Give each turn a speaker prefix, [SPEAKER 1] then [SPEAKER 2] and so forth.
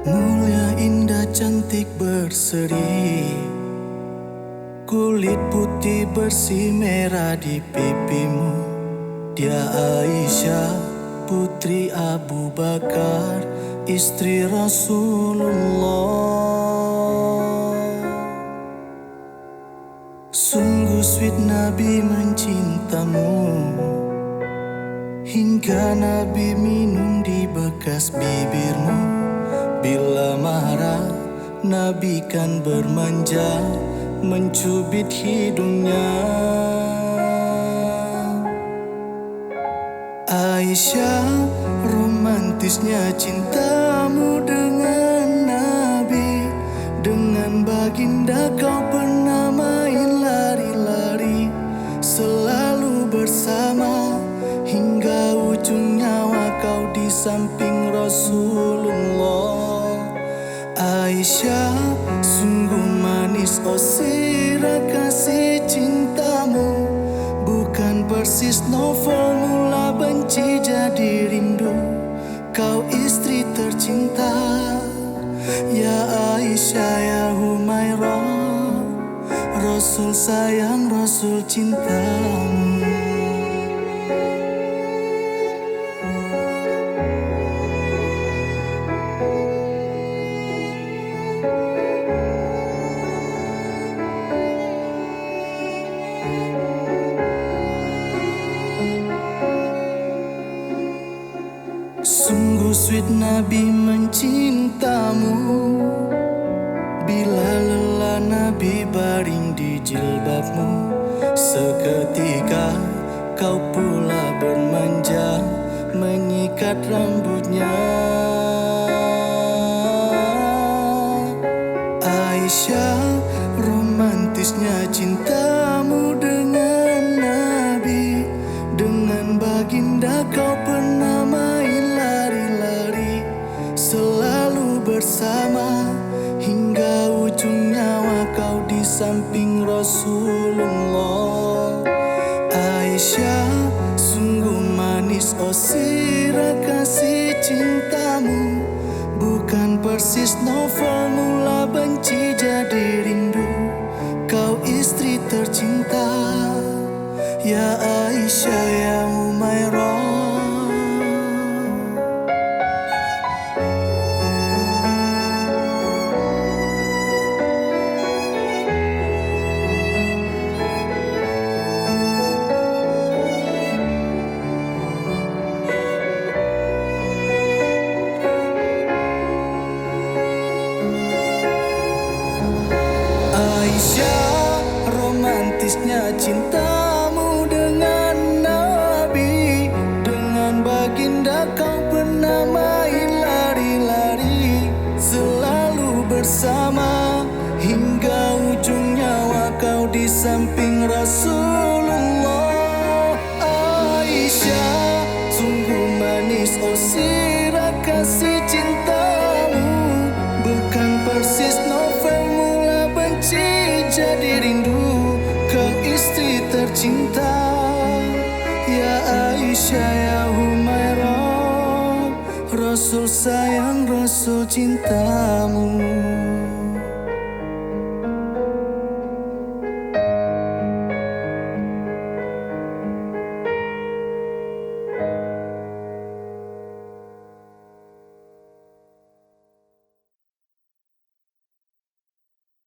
[SPEAKER 1] Mulia, indah, cantik, berseri, kulit putih bersih merah di pipimu. Dia Aisyah, putri Abu Bakar, istri Rasulullah. Sungguh sweet Nabi mencintamu, hingga Nabi minum di bekas bibirmu. Bila marah, Nabi kan bermanja, mencubit hidungnya. Aisyah, romantisnya cintamu dengan Nabi. Dengan baginda kau pernah main lari-lari, selalu bersama, hingga ujung nyawa kau di samping Rasulullah. Aisyah, sungguh manis oh sirah kasih cintamu, bukan persis novel mula benci jadi rindu. Kau istri tercinta, ya Aisyah, ya Humairah, Rasul sayang, Rasul cintamu. Sungguh sweet Nabi mencintamu. Bila lelah Nabi baring di jilbabmu, seketika kau pula bermanja, menyikat rambutnya. Aisyah, romantisnya cintamu dengan Nabi. Dengan baginda kau pernah main lari-lari, selalu bersama, hingga ujung nyawa kau di samping Rasulullah. Aisyah, sungguh manis oh sirah kasih cintamu, bukan persis novel mula benci jadi rindu. Kau istri tercinta, ya Aisyah, ya Humairah. Aisyah, romantisnya cintamu dengan Nabi. Dengan baginda kau pernah main lari-lari, selalu bersama, hingga ujung nyawa kau di samping Rasulullah. Aisyah, sungguh manis oh sirah kasih cintamu, bukan persis novel mula benci jadi rindu. Kau istri tercinta, ya Aisyah, ya Humairah, Rasul sayang, Rasul cintamu.